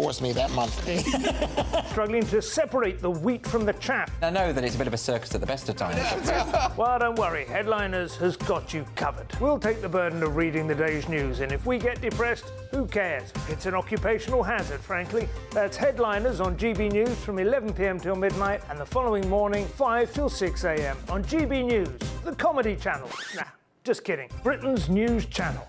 divorce me that month. Struggling to separate the wheat from the chaff. I know that it's a bit of a circus at the best of times. Well, don't worry, Headliners has got you covered. We'll take the burden of reading the day's news, and if we get depressed, who cares? It's an occupational hazard, frankly. That's Headliners on GB News from 11 p.m. till midnight, and the following morning, 5 till 6 a.m. on GB News, the comedy channel. Nah, just kidding. Britain's news channel.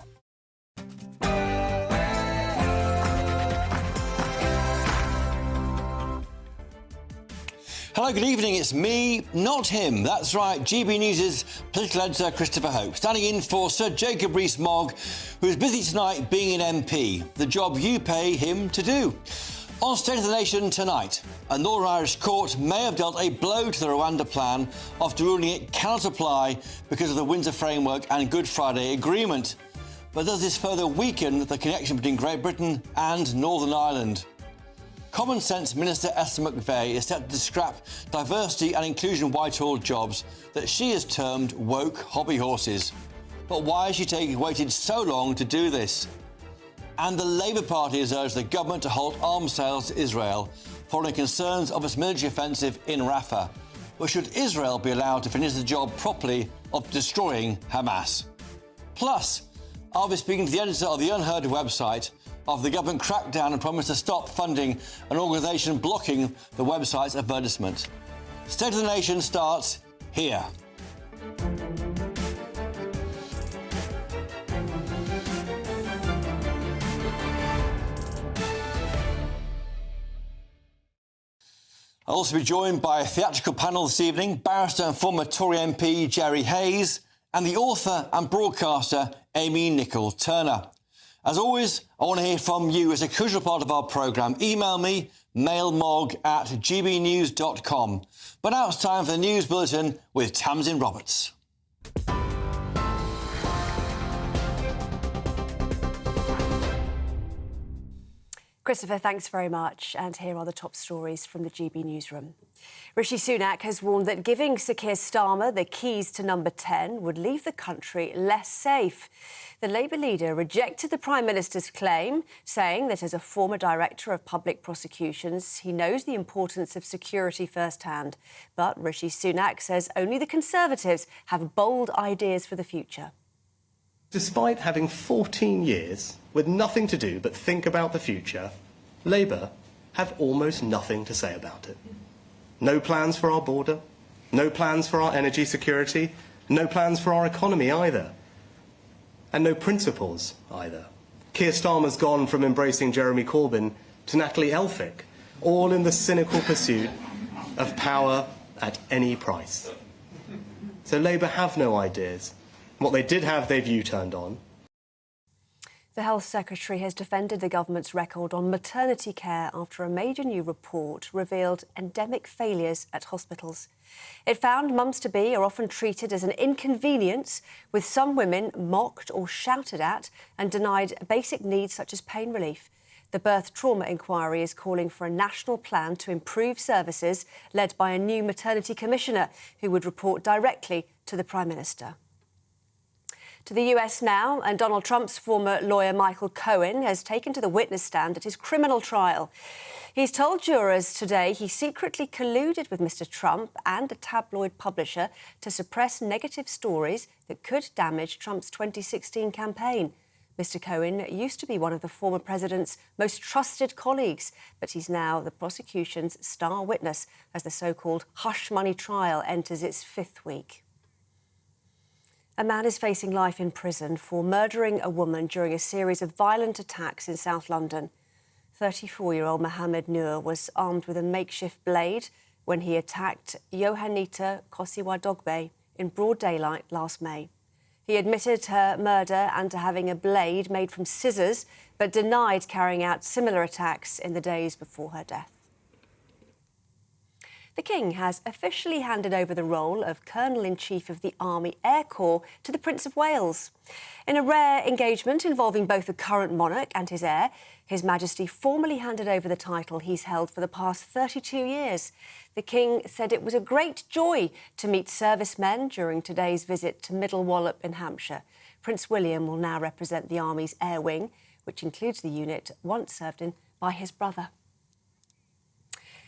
Hello, good evening. It's me, not him. That's right, GB News' political editor Christopher Hope, standing in for Sir Jacob Rees-Mogg, who is busy tonight being an MP, the job you pay him to do. On State of the Nation tonight, a Northern Irish court may have dealt a blow to the Rwanda plan after ruling it cannot apply because of the Windsor Framework and Good Friday Agreement. But does this further weaken the connection between Great Britain and Northern Ireland? Common Sense Minister Esther McVey is set to scrap diversity and inclusion Whitehall jobs that she has termed woke hobby horses. But why has she waited so long to do this? And the Labour Party has urged the government to halt arms sales to Israel following concerns of its military offensive in Rafah. But should Israel be allowed to finish the job properly of destroying Hamas? Plus, I'll be speaking to the editor of the Unheard website of the government crackdown and promise to stop funding an organisation blocking the website's advertisement. State of the Nation starts here. I'll also be joined by a theatrical panel this evening, barrister and former Tory MP Jerry Hayes and the author and broadcaster Amy Nichol-Turner. As always, I want to hear from you as a crucial part of our programme. Email me, mailmog@gbnews.com. But now it's time for the News Bulletin with Tamsin Roberts. Christopher, thanks very much. And here are the top stories from the GB newsroom. Rishi Sunak has warned that giving Sir Keir Starmer the keys to number 10 would leave the country less safe. The Labour leader rejected the Prime Minister's claim, saying that as a former director of public prosecutions, he knows the importance of security firsthand. But Rishi Sunak says only the Conservatives have bold ideas for the future. Despite having 14 years with nothing to do but think about the future, Labour have almost nothing to say about it. No plans for our border, no plans for our energy security, no plans for our economy either. And no principles either. Keir Starmer's gone from embracing Jeremy Corbyn to Natalie Elphicke, all in the cynical pursuit of power at any price. So Labour have no ideas. What they did have, they've U-turned on. The Health Secretary has defended the government's record on maternity care after a major new report revealed endemic failures at hospitals. It found mums-to-be are often treated as an inconvenience, with some women mocked or shouted at and denied basic needs such as pain relief. The Birth Trauma Inquiry is calling for a national plan to improve services, led by a new maternity commissioner who would report directly to the Prime Minister. To the US now, and Donald Trump's former lawyer Michael Cohen has taken to the witness stand at his criminal trial. He's told jurors today he secretly colluded with Mr. Trump and a tabloid publisher to suppress negative stories that could damage Trump's 2016 campaign. Mr. Cohen used to be one of the former president's most trusted colleagues, but he's now the prosecution's star witness as the so-called hush money trial enters its 5th week. A man is facing life in prison for murdering a woman during a series of violent attacks in South London. 34-year-old Mohammed Noor was armed with a makeshift blade when he attacked Yohanita Kosiwadogbe in broad daylight last May. He admitted her murder and to having a blade made from scissors, but denied carrying out similar attacks in the days before her death. The King has officially handed over the role of Colonel-in-Chief of the Army Air Corps to the Prince of Wales. In a rare engagement involving both the current monarch and his heir, His Majesty formally handed over the title he's held for the past 32 years. The King said it was a great joy to meet servicemen during today's visit to Middle Wallop in Hampshire. Prince William will now represent the Army's Air Wing, which includes the unit once served in by his brother.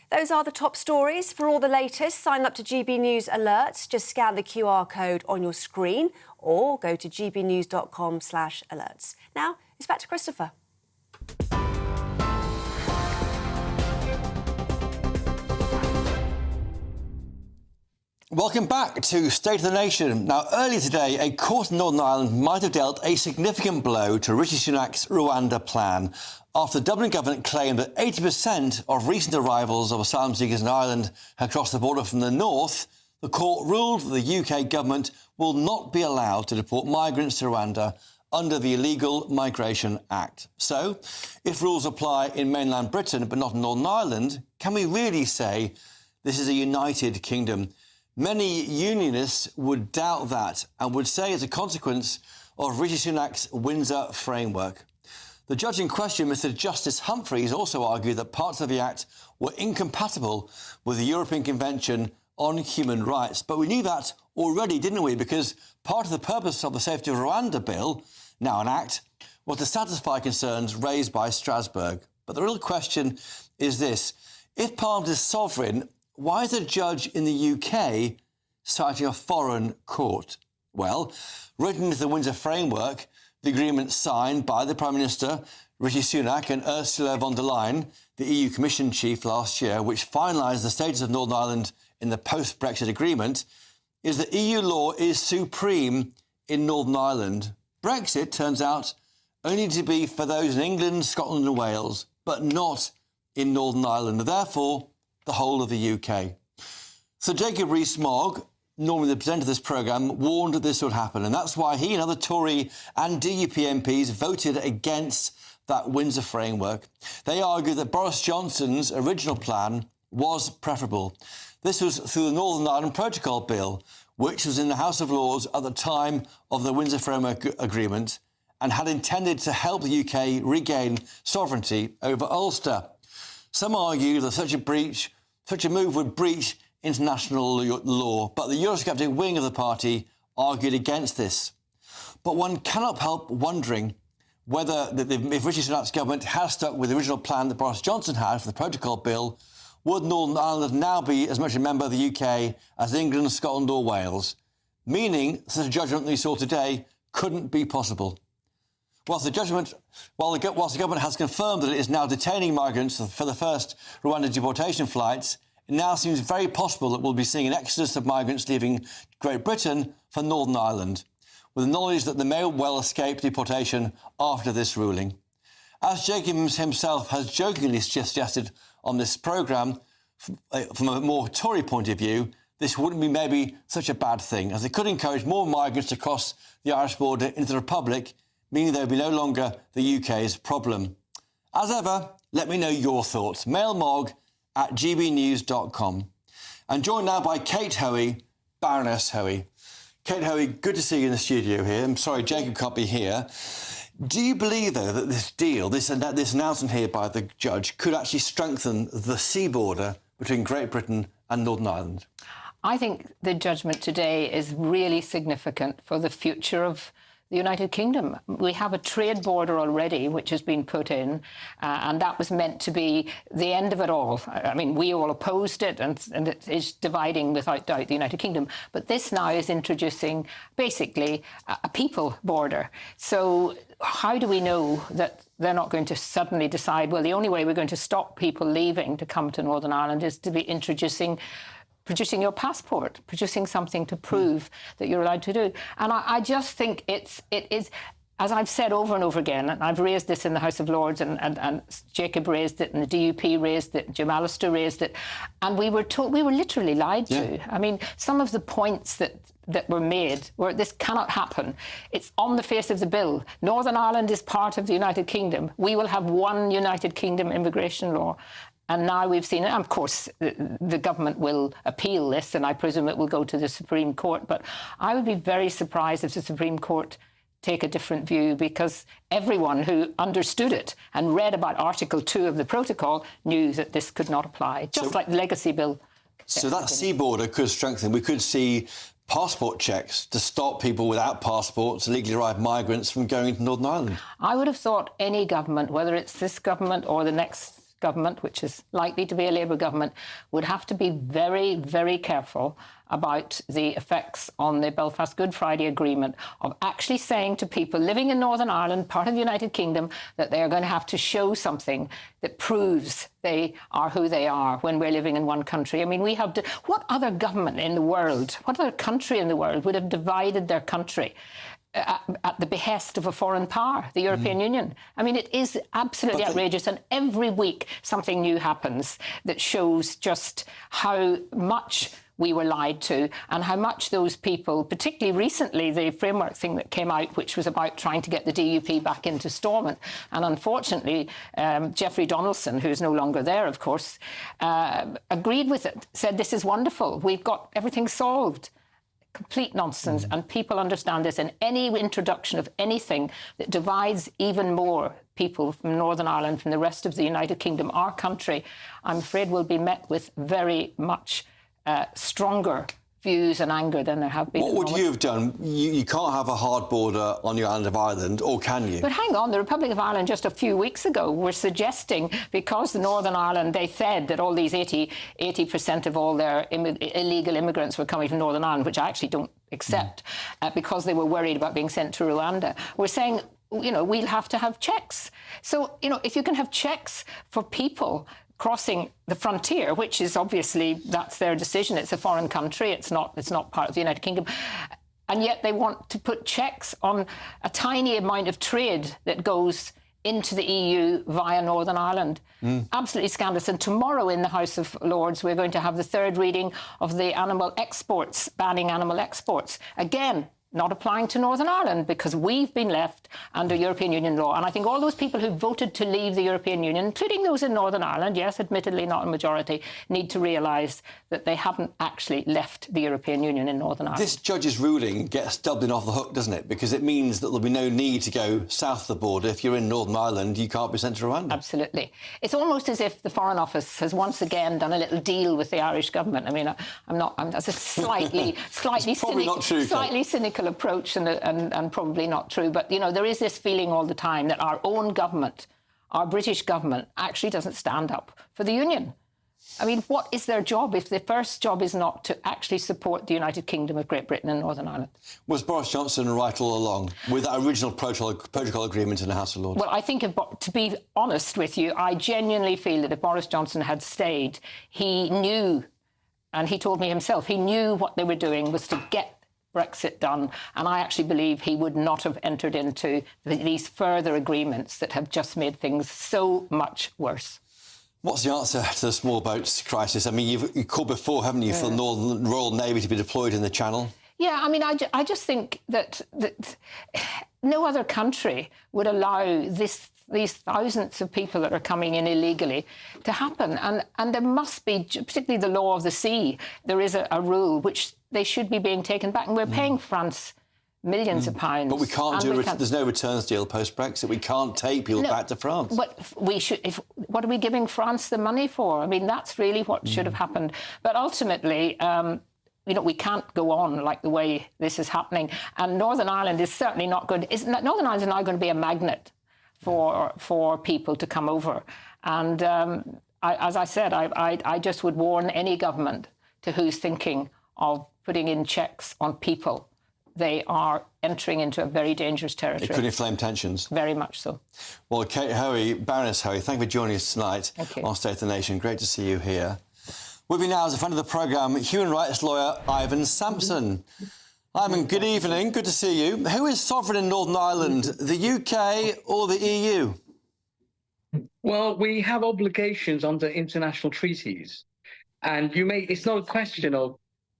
Those are the top stories. For all the latest, sign up to GB News Alerts. Just scan the QR code on your screen or go to gbnews.com/alerts. Now, it's back to Christopher. Welcome back to State of the Nation. Now, earlier today, a court in Northern Ireland might have dealt a significant blow to Rishi Sunak's Rwanda plan after the Dublin government claimed that 80% of recent arrivals of asylum seekers in Ireland had crossed the border from the north. The court ruled that the UK government will not be allowed to deport migrants to Rwanda under the Illegal Migration Act. So, if rules apply in mainland Britain but not in Northern Ireland, can we really say this is a united kingdom? Many unionists would doubt that and would say as a consequence of Rishi Sunak's Windsor framework. The judge in question, Mr Justice Humphreys, also argued that parts of the Act were incompatible with the European Convention on Human Rights. But we knew that already, didn't we? Because part of the purpose of the Safety of Rwanda Bill, now an Act, was to satisfy concerns raised by Strasbourg. But the real question is this. If Parliament is sovereign, why is a judge in the UK citing a foreign court? Well, written into the Windsor framework, the agreement signed by the Prime Minister, Rishi Sunak, and Ursula von der Leyen, the EU Commission chief last year, which finalised the status of Northern Ireland in the post-Brexit agreement, is that EU law is supreme in Northern Ireland. Brexit turns out only to be for those in England, Scotland and Wales, but not in Northern Ireland. Therefore, the whole of the UK. So Jacob Rees-Mogg, normally the presenter of this programme, warned that this would happen, and that's why he and other Tory and DUP MPs voted against that Windsor framework. They argued that Boris Johnson's original plan was preferable. This was through the Northern Ireland Protocol Bill, which was in the House of Lords at the time of the Windsor Framework Agreement and had intended to help the UK regain sovereignty over Ulster. Some argue that such a move would breach international law, but the Eurosceptic wing of the party argued against this. But one cannot help wondering whether, if Rishi Sunak's government has stuck with the original plan that Boris Johnson had for the Protocol Bill, would Northern Ireland now be as much a member of the UK as England, Scotland or Wales? Meaning, such a judgment we saw today couldn't be possible. Whilst the government has confirmed that it is now detaining migrants for the first Rwanda deportation flights, it now seems very possible that we'll be seeing an exodus of migrants leaving Great Britain for Northern Ireland, with the knowledge that they may well escape deportation after this ruling. As Jacob himself has jokingly suggested on this programme, from a more Tory point of view, this wouldn't be maybe such a bad thing, as it could encourage more migrants to cross the Irish border into the Republic, meaning there would be no longer the UK's problem. As ever, let me know your thoughts. mailmog@gbnews.com. I'm joined now by Kate Hoey, Baroness Hoey. Kate Hoey, good to see you in the studio here. I'm sorry Jacob can't be here. Do you believe, though, that this deal, this announcement here by the judge, could actually strengthen the sea border between Great Britain and Northern Ireland? I think the judgment today is really significant for the future of the United Kingdom. We have a trade border already, which has been put in, and that was meant to be the end of it all. I mean, we all opposed it, and it is dividing, without doubt, the United Kingdom. But this now is introducing, basically, a people border. So how do we know that they're not going to suddenly decide, well, the only way we're going to stop people leaving to come to Northern Ireland is to be producing your passport, producing something to prove that you're allowed to do. And I just think it is, as I've said over and over again, and I've raised this in the House of Lords, and Jacob raised it, and the DUP raised it, Jim Allister raised it, and we were literally lied to. I mean, some of the points that were made were, this cannot happen. It's on the face of the bill. Northern Ireland is part of the United Kingdom. We will have one United Kingdom immigration law. And now we've seen it. And of course, the government will appeal this, and I presume it will go to the Supreme Court. But I would be very surprised if the Supreme Court take a different view, because everyone who understood it and read about Article 2 of the protocol knew that this could not apply, just like the Legacy Bill. So that sea border could strengthen. We could see passport checks to stop people without passports, illegally arrived migrants, from going into Northern Ireland? I would have thought any government, whether it's this government or the next government, which is likely to be a Labour government, would have to be very, very careful about the effects on the Belfast Good Friday Agreement of actually saying to people living in Northern Ireland, part of the United Kingdom, that they are going to have to show something that proves they are who they are when we're living in one country. I mean, we have what other government in the world, what other country in the world would have divided their country at the behest of a foreign power, the European Union? I mean, it is absolutely outrageous, and every week something new happens that shows just how much we were lied to and how much those people, particularly recently, the framework thing that came out, which was about trying to get the DUP back into Stormont. And unfortunately, Jeffrey Donaldson, who's no longer there, of course, agreed with it, said, this is wonderful, we've got everything solved. Complete nonsense, and people understand this. And any introduction of anything that divides even more people from Northern Ireland from the rest of the United Kingdom, our country, I'm afraid will be met with very much stronger views and anger than there have been. What would you have done? You can't have a hard border on your island of Ireland, or can you? But hang on, the Republic of Ireland just a few weeks ago were suggesting, because the Northern Ireland, they said that all these 80% of all their illegal immigrants were coming from Northern Ireland, which I actually don't accept, because they were worried about being sent to Rwanda. We're saying, you know, we'll have to have checks. So, you know, if you can have checks for people crossing the frontier, which is obviously, that's their decision. It's a foreign country. It's not part of the United Kingdom. And yet they want to put checks on a tiny amount of trade that goes into the EU via Northern Ireland. Absolutely scandalous. And tomorrow in the House of Lords, we're going to have the third reading of the animal exports, banning animal exports. Again, not applying to Northern Ireland, because we've been left under European Union law. And I think all those people who voted to leave the European Union, including those in Northern Ireland, yes, admittedly not a majority, need to realise that they haven't actually left the European Union in Northern Ireland. This judge's ruling gets Dublin off the hook, doesn't it? Because it means that there'll be no need to go south of the border. If you're in Northern Ireland, you can't be sent to Rwanda. Absolutely. It's almost as if the Foreign Office has once again done a little deal with the Irish government. I mean, that's a slightly cynical approach and probably not true. But, you know, there is this feeling all the time that our own government, our British government, actually doesn't stand up for the Union. I mean, what is their job if their first job is not to actually support the United Kingdom of Great Britain and Northern Ireland? Was Boris Johnson right all along with that original protocol agreement in the House of Lords? Well, I think, to be honest with you, I genuinely feel that if Boris Johnson had stayed, he knew, and he told me himself, he knew what they were doing was to get Brexit done, and I actually believe he would not have entered into these further agreements that have just made things so much worse. What's the answer to the small boats crisis? I mean, you've called before, haven't you, for the Northern Royal Navy to be deployed in the Channel? Yeah, I mean, I just think that no other country would allow these thousands of people that are coming in illegally to happen. And there must be, particularly the law of the sea, there is a rule which they should be being taken back. And we're paying France millions of pounds. But we can't there's no returns deal post-Brexit. We can't take people back to France. But we should. What are we giving France the money for? I mean, that's really what should have happened. But ultimately, you know, we can't go on like the way this is happening. And Northern Ireland is certainly not going to... Northern Ireland is now going to be a magnet for people to come over. And as I said, I just would warn any government to who's thinking of putting in checks on people. They are entering into a very dangerous territory. It could inflame tensions. Very much so. Well, Kate Hoey, Baroness Hoey, thank you for joining us tonight on State of the Nation. Great to see you here. With me now is a friend of the programme, human rights lawyer Ivan Sampson. Ivan, good evening. Good to see you. Who is sovereign in Northern Ireland, the UK or the EU? Well, we have obligations under international treaties. And it's not a question of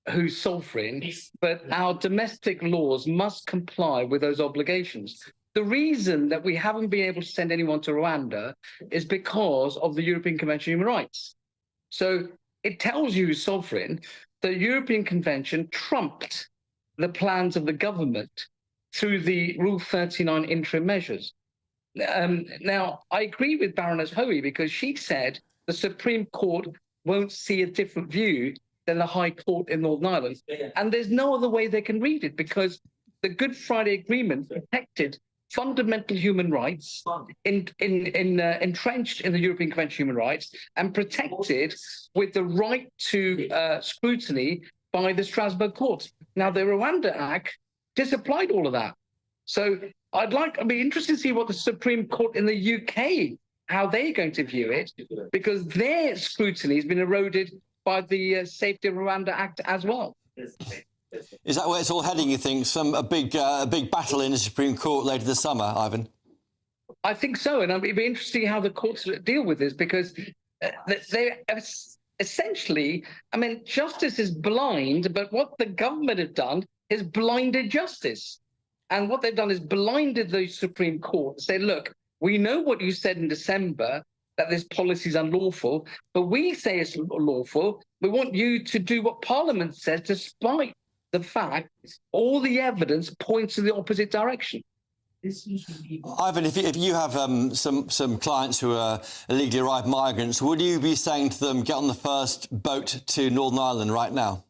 who's sovereign, but our domestic laws must comply with those obligations. The reason that we haven't been able to send anyone to Rwanda is because of the European Convention on Human Rights. So it tells you, sovereign, the European Convention trumped the plans of the government through the Rule 39 interim measures. Now, I agree with Baroness Hoey because she said the Supreme Court won't see a different view than the High Court in Northern Ireland. And there's no other way they can read it, because the Good Friday Agreement protected fundamental human rights, entrenched in the European Convention on Human Rights, and protected with the right to scrutiny by the Strasbourg Court. Now, the Rwanda Act disapplied all of that. So I'd be interested to see what the Supreme Court in the UK, how they're going to view it, because their scrutiny has been eroded by the Safety of Rwanda Act as well. Is that where it's all heading, you think? A big battle in the Supreme Court later this summer, Ivan? I think so, and it'd be interesting how the courts deal with this, because they essentially, justice is blind, but what the government have done is blinded justice. And what they've done is blinded the Supreme Court and say, look, we know what you said in December, that this policy is unlawful, but we say it's lawful. We want you to do what Parliament says, despite the fact all the evidence points in the opposite direction. Ivan, if you have some clients who are illegally arrived migrants, would you be saying to them, get on the first boat to Northern Ireland right now?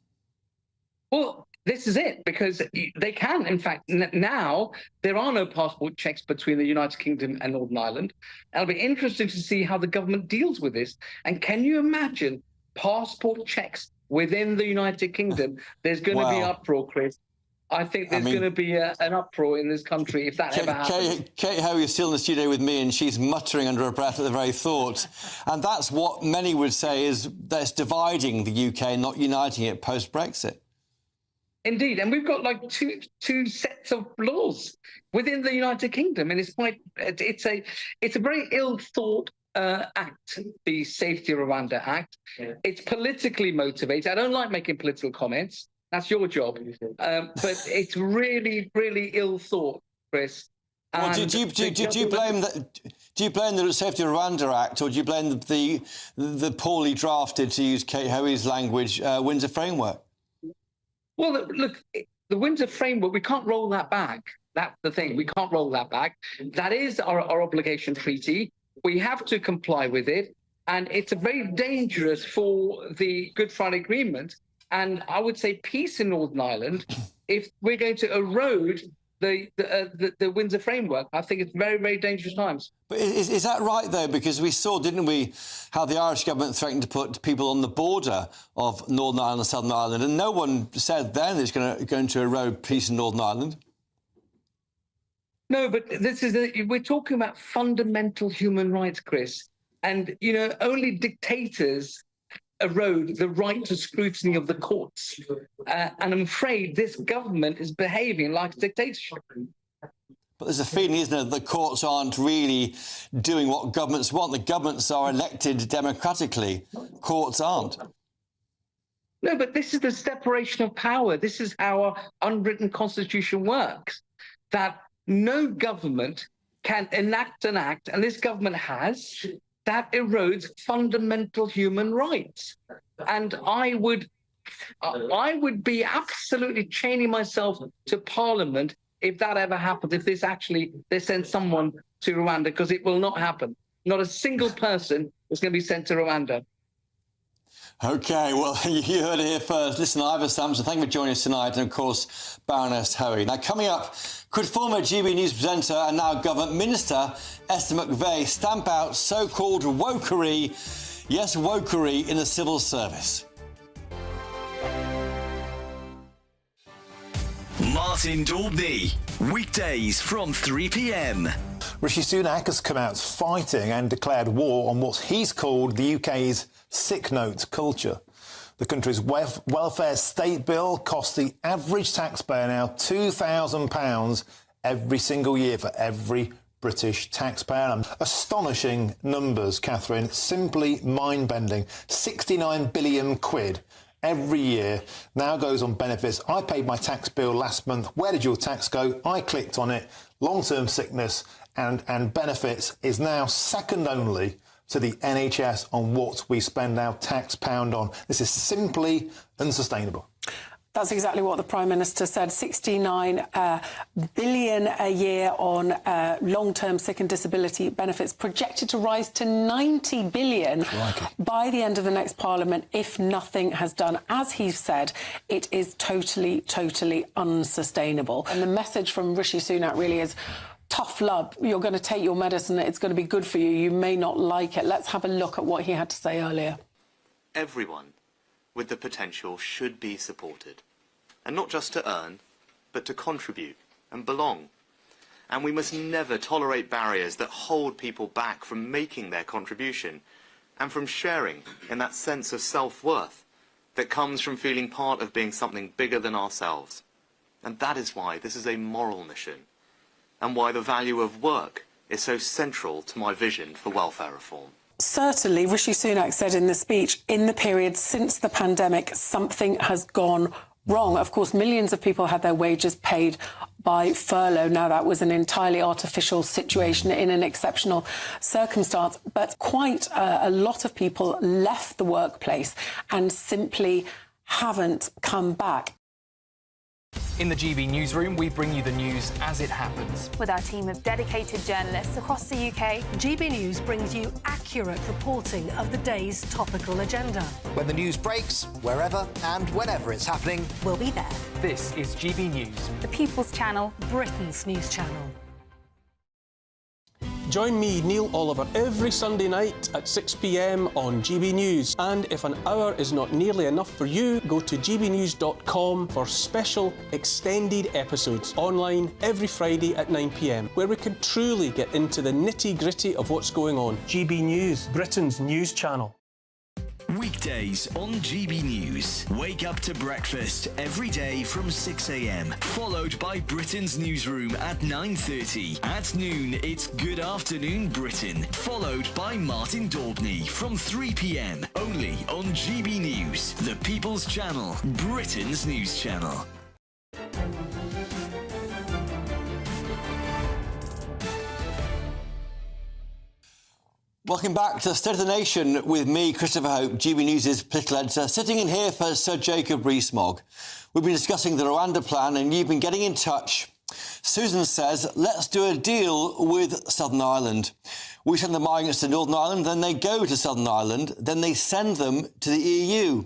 Well, this is it, because they can. In fact, now there are no passport checks between the United Kingdom and Northern Ireland. And it'll be interesting to see how the government deals with this. And can you imagine passport checks within the United Kingdom? There's going to be uproar, Chris. I think there's going to be an uproar in this country if that ever happens. Kate Hoey is still in the studio with me, and she's muttering under her breath at the very thought. And that's what many would say is that's dividing the UK, not uniting it post-Brexit. Indeed, and we've got like two sets of laws within the United Kingdom, and it's a very ill thought act, the Safety of Rwanda Act. It's politically motivated. I don't like making political comments. That's your job, but it's really, really ill thought, Chris. Well, do you blame that? Do you blame the Safety of Rwanda Act, or do you blame the poorly drafted, to use Kate Hoey's language, Windsor Framework? Well, look, the Windsor Framework, we can't roll that back. That's the thing. We can't roll that back. That is our obligation treaty. We have to comply with it. And it's very dangerous for the Good Friday Agreement, and I would say peace in Northern Ireland, if we're going to erode the Windsor Framework. I think it's very, very dangerous times. But is that right, though? Because we saw, didn't we, how the Irish government threatened to put people on the border of Northern Ireland and Southern Ireland, and no one said then it's going to erode peace in Northern Ireland? No, but we're talking about fundamental human rights, Chris. And, only dictators erode the right to scrutiny of the courts. And I'm afraid this government is behaving like a dictatorship. But there's a feeling, isn't there, that the courts aren't really doing what governments want. The governments are elected democratically. Courts aren't. No, but this is the separation of power. This is how our unwritten constitution works, that no government can enact an act, and this government has, that erodes fundamental human rights. And I would be absolutely chaining myself to Parliament if that ever happened, if they send someone to Rwanda, because it will not happen. Not a single person is going to be sent to Rwanda. OK, well, you heard it here first. Listen, Ivor Sampson, thank you for joining us tonight, and, of course, Baroness Hoey. Now, coming up, could former GB News presenter and now Government Minister Esther McVey stamp out so-called wokery, yes, wokery, in the civil service? Martin Daubney, weekdays from 3 p.m. Rishi Sunak has come out fighting and declared war on what he's called the UK's sick note culture. The country's welfare state bill costs the average taxpayer now £2,000 every single year for every British taxpayer. Astonishing numbers, Catherine, simply mind-bending. 69 billion quid every year now goes on benefits. I paid my tax bill last month. Where did your tax go? I clicked on it. Long-term sickness and benefits is now second only to the NHS on what we spend our tax pound on. This is simply unsustainable. That's exactly what the Prime Minister said. 69 billion a year on long-term sick and disability benefits, projected to rise to 90 billion by the end of the next Parliament if nothing has done. As he said, it is totally, totally unsustainable. And the message from Rishi Sunak really is, tough love. You're going to take your medicine. It's going to be good for you. You may not like it. Let's have a look at what he had to say earlier. Everyone with the potential should be supported, and not just to earn, but to contribute and belong. And we must never tolerate barriers that hold people back from making their contribution and from sharing in that sense of self-worth that comes from feeling part of being something bigger than ourselves. And that is why this is a moral mission, and why the value of work is so central to my vision for welfare reform. Certainly, Rishi Sunak said in the speech, in the period since the pandemic, something has gone wrong. Of course, millions of people had their wages paid by furlough. Now, that was an entirely artificial situation in an exceptional circumstance, but quite a lot of people left the workplace and simply haven't come back. In the GB newsroom, we bring you the news as it happens. With our team of dedicated journalists across the UK, GB News brings you accurate reporting of the day's topical agenda. When the news breaks, wherever and whenever it's happening, we'll be there. This is GB News, the People's Channel, Britain's news channel. Join me, Neil Oliver, every Sunday night at 6 p.m. on GB News. And if an hour is not nearly enough for you, go to gbnews.com for special extended episodes online every Friday at 9 p.m, where we can truly get into the nitty-gritty of what's going on. GB News, Britain's news channel. Weekdays on GB News. Wake up to breakfast every day from 6 a.m, followed by Britain's newsroom at 9:30. At noon, it's Good Afternoon Britain, followed by Martin Daubney from 3 p.m, only on GB News, the People's Channel, Britain's news channel. Welcome back to State of the Nation with me, Christopher Hope, GB News' political editor, sitting in here for Sir Jacob Rees-Mogg. We've been discussing the Rwanda plan and you've been getting in touch. Susan says, let's do a deal with Southern Ireland. We send the migrants to Northern Ireland, then they go to Southern Ireland, then they send them to the EU.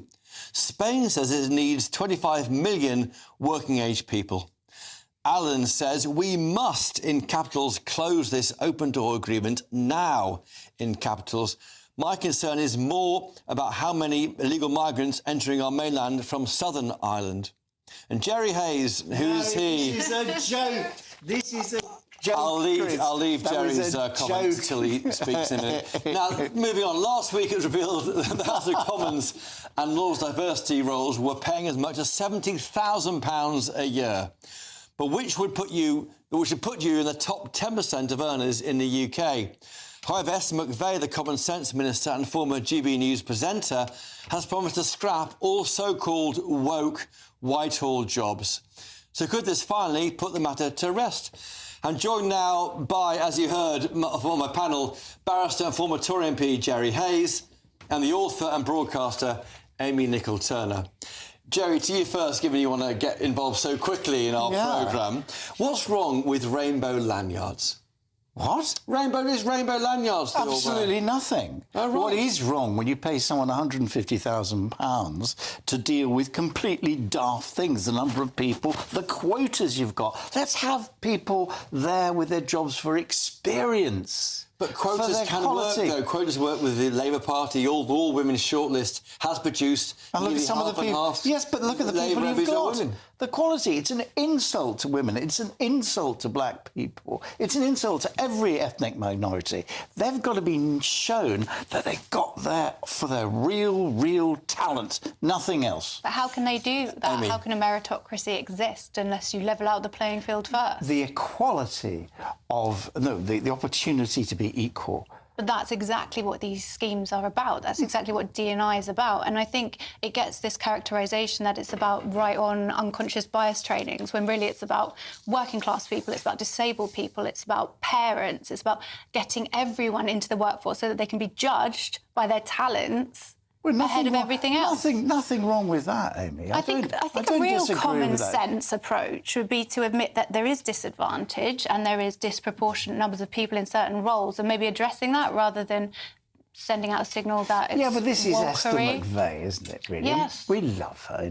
Spain says it needs 25 million working-age people. Alan says we must, in capitals, close this open-door agreement now, in capitals. My concern is more about how many illegal migrants entering our mainland from Southern Ireland. And Jerry Hayes, who's he? This is a joke. This is a joke. I'll leave Jerry's comment till he speaks in a minute. Now, moving on. Last week it was revealed that the House of Commons and Lord's diversity roles were paying as much as £70,000 a year. But which should put you in the top 10% of earners in the UK. However, Esther McVey, the Common Sense Minister and former GB News presenter, has promised to scrap all so-called woke Whitehall jobs. So could this finally put the matter to rest? I'm joined now by, as you heard on my panel, barrister and former Tory MP Jerry Hayes and the author and broadcaster Amy Nicol-Turner. Jerry, to you first, given you want to get involved so quickly in our programme. What's wrong with rainbow lanyards? What? Rainbow lanyards. Absolutely nothing. Oh, right. What is wrong when you pay someone £150,000 to deal with completely daft things? The number of people, the quotas you've got. Let's have people there with their jobs for experience. But quotas can work, though. Quotas work with the Labour Party. All women's shortlist has produced and look at some of the people. Yes, but look at the people you've got. The quality. It's an insult to women. It's an insult to black people. It's an insult to every ethnic minority. They've got to be shown that they've got there for their real talent, nothing else. But how can they do that? Amy. How can a meritocracy exist unless you level out the playing field first? The equality of the opportunity to be equal. But that's exactly what these schemes are about. That's exactly what D&I is about. And I think it gets this characterisation that it's about right-on unconscious bias trainings, when really it's about working-class people, it's about disabled people, it's about parents, it's about getting everyone into the workforce so that they can be judged by their talents ahead of everything else. Nothing wrong with that, Amy. I think a real common sense approach would be to admit that there is disadvantage and there is disproportionate numbers of people in certain roles, and maybe addressing that rather than sending out a signal that it's but this is Esther wokery. McVeigh, isn't it, really? Yes. We love her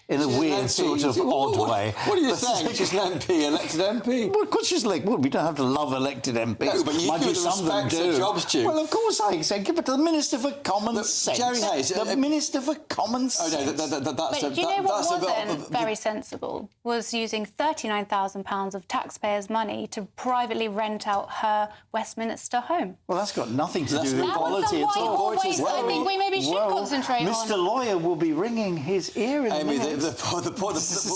in a weird sort of odd way. What are you saying? She's an MP, elected MP? Well, of course she's like, well, we don't have to love elected MPs. No, but you Mind give you, the some of them respect do. the job's due. Well, of course I say, give it to the Minister for Common Sense. Jerry Hayes... The Minister for Common Sense. Oh, no, that's... But do you know what wasn't very sensible? Was using £39,000 of taxpayers' money to privately rent out her Westminster home. Well, that's got nothing to do with That was equality some at all. white waste I think we maybe should concentrate on. Mr. Lawyer will be ringing his ear in a Amy, minute. the point...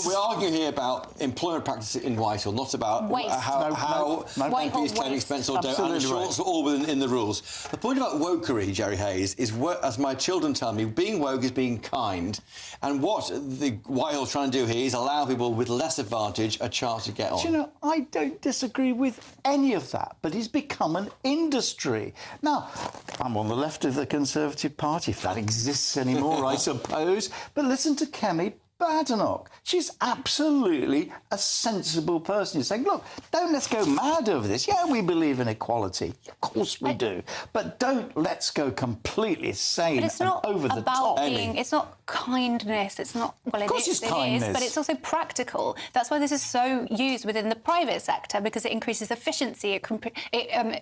We're arguing here about employment practices in Whitehall, not about how MPs claim expense or don't, and it's all within the rules. The point about wokery, Jerry Hayes, is, as my children tell me, being woke is being kind, and what the Whitehall's trying to do here is allow people with less advantage a chance to get on. Do you know, I don't disagree with any of that, but it's become an industry. Now, I'm on the left of the Conservative Party, if that exists anymore, I suppose, but listen to Kemi Badenoch. She's absolutely a sensible person. You're saying, look, let's go mad over this. Yeah, we believe in equality. Of course we do. But let's go completely sane But it's not over the about top. it's not kindness. It's not, well, Of course it's kindness. but it's also practical. That's why this is so used within the private sector, because it increases efficiency, it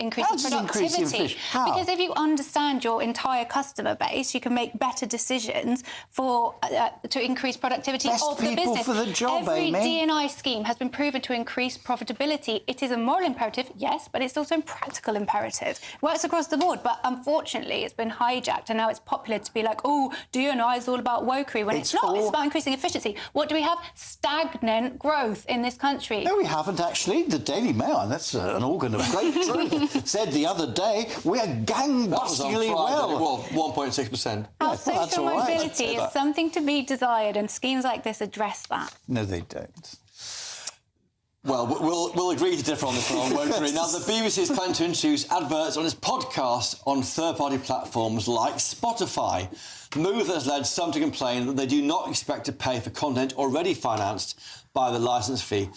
increases productivity. How? Because if you understand your entire customer base, you can make better decisions to increase productivity of the business. For the job, Every Amy. D&I scheme has been proven to increase profitability. It is a moral imperative, yes, but it's also a practical imperative. It works across the board, but unfortunately it's been hijacked, and now it's popular to be like, oh, D&I is all about wokery, when it's not. It's about increasing efficiency. What do we have? Stagnant growth in this country. No, we haven't, actually. The Daily Mail, and that's an organ of great truth, said the other day, we're gangbustingly well. 1.6%. Our social mobility is something to be desired, and schemes like this address that. No, they don't. Well, we'll agree to differ on this one, won't we? Now, the BBC is planning to introduce adverts on its podcast on third-party platforms like Spotify. The move has led some to complain that they do not expect to pay for content already financed by the licence fee.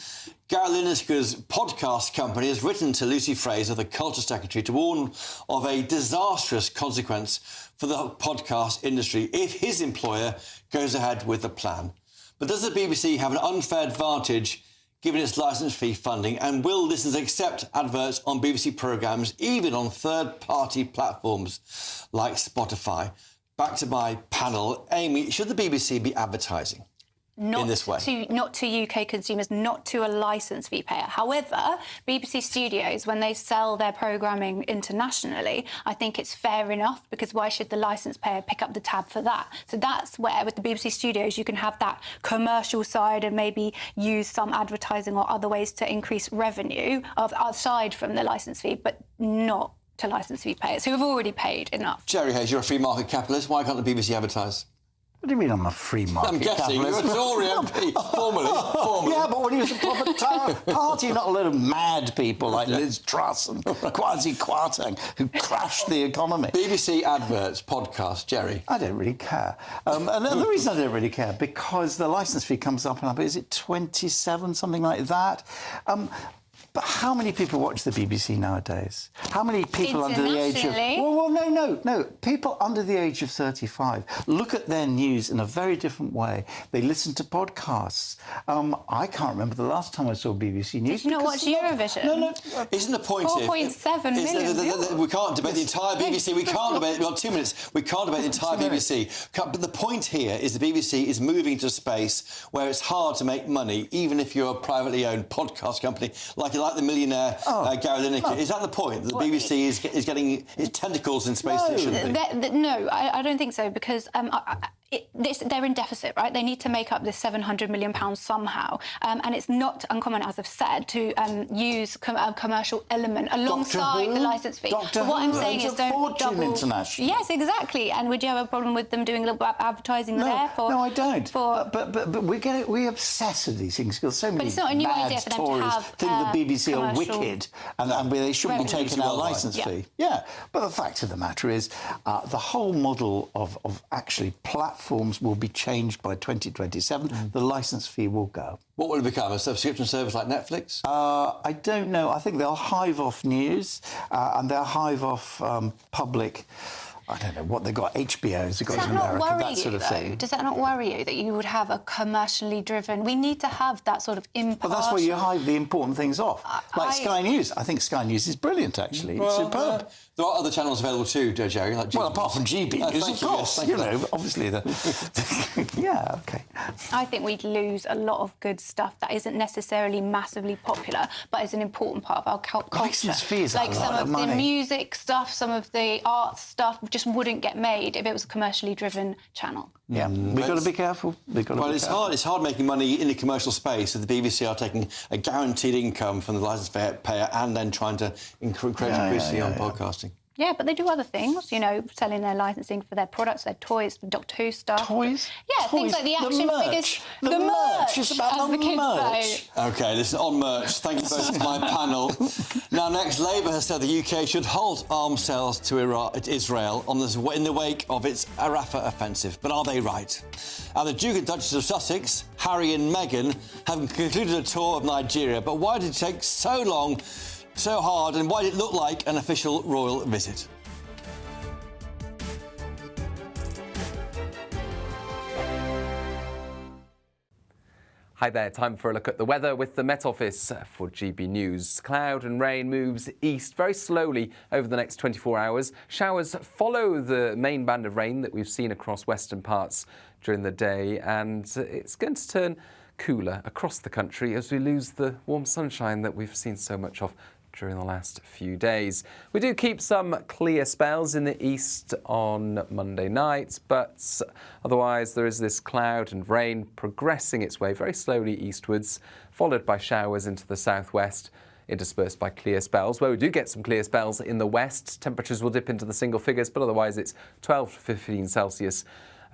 Gary Lineker's podcast company has written to Lucy Fraser, the Culture Secretary, to warn of a disastrous consequence for the podcast industry if his employer goes ahead with the plan. But does the BBC have an unfair advantage given its licence fee funding, and will listeners accept adverts on BBC programmes, even on third-party platforms like Spotify? Back to my panel. Amy, should the BBC be advertising in this way? Not to UK consumers, not to a licence fee payer. However, BBC Studios, when they sell their programming internationally, I think it's fair enough, because why should the licence payer pick up the tab for that? So that's where, with the BBC Studios, you can have that commercial side and maybe use some advertising or other ways to increase revenue aside from the licence fee, but not to licence fee payers who have already paid enough. Jerry Hayes, you're a free market capitalist. Why can't the BBC advertise? What do you mean I'm a free market I'm guessing capitalist? you're a Tory MP, formally. Yeah, but when he was a proper party, not a load of mad people like Liz Truss and Kwasi Kwarteng who crashed the economy. BBC adverts, podcast, Jerry. I don't really care. And the reason I don't really care, because the licence fee comes up, and is it 27, something like that? But how many people watch the BBC nowadays? How many people under the age of... Well, no. People under the age of 35 look at their news in a very different way. They listen to podcasts. I can't remember the last time I saw BBC News. Did you not watch Eurovision? No. Isn't the point 4.7 million. We can't debate the entire BBC. We can't debate... We've got 2 minutes. We can't debate the entire BBC. But the point here is the BBC is moving to a space where it's hard to make money, even if you're a privately owned podcast company, like the millionaire Gary Lineker. Is that the point? The BBC is getting its tentacles in space that it shouldn't be? No, I don't think so, because they're in deficit, right? They need to make up this £700 million somehow. And it's not uncommon, as I've said, to use a commercial element alongside the licence fee. But what I'm saying is don't double... international. Yes, exactly. And would you have a problem with them doing a little bit of advertising there? No, I don't. But we obsess with these things because so many it's not a new idea for them to Tories have think the BBC are wicked and they shouldn't be taking our licence fee. Yeah, but the fact of the matter is the whole model of actually platforms will be changed by 2027. The licence fee will go. What will it become? A subscription service like Netflix? I don't know. I think they'll hive off news and they'll hive off public... I don't know what they've got. HBO's, they've got in America, that sort of thing. Does that not worry you that you would have a commercially driven... We need to have that sort of impartial... Well, that's where you hide the important things off. Like Sky News. I think Sky News is brilliant, actually. It's superb. There are other channels available too, Jerry. Like well, apart from GBNews, of course. You know, obviously the... yeah, OK. I think we'd lose a lot of good stuff that isn't necessarily massively popular, but is an important part of our culture. Licence fees are like some of the music stuff, some of the art stuff just wouldn't get made if it was a commercially driven channel. Yeah, we've got to be careful. It's hard. It's hard making money in the commercial space if the BBC are taking a guaranteed income from the licence payer and then trying to create increasingly on podcasting. Yeah, but they do other things, you know, selling their licensing for their products, their toys, the Doctor Who stuff. Toys? Yeah, things like the action figures. The merch. It's about the merch. OK, listen, on merch, thank you both to my panel. Now, next, Labour has said the UK should halt arms sales to Israel in the wake of its Rafah offensive. But are they right? The Duke and Duchess of Sussex, Harry and Meghan, have concluded a tour of Nigeria. But why did it take so long, so hard, and why did it look like an official royal visit? Hi there, time for a look at the weather with the Met Office for GB News. Cloud and rain moves east very slowly over the next 24 hours. Showers follow the main band of rain that we've seen across western parts during the day, and it's going to turn cooler across the country as we lose the warm sunshine that we've seen so much of during the last few days. We do keep some clear spells in the east on Monday night, but otherwise there is this cloud and rain progressing its way very slowly eastwards, followed by showers into the southwest, interspersed by clear spells. Where we do get some clear spells in the west, temperatures will dip into the single figures, but otherwise it's 12 to 15 Celsius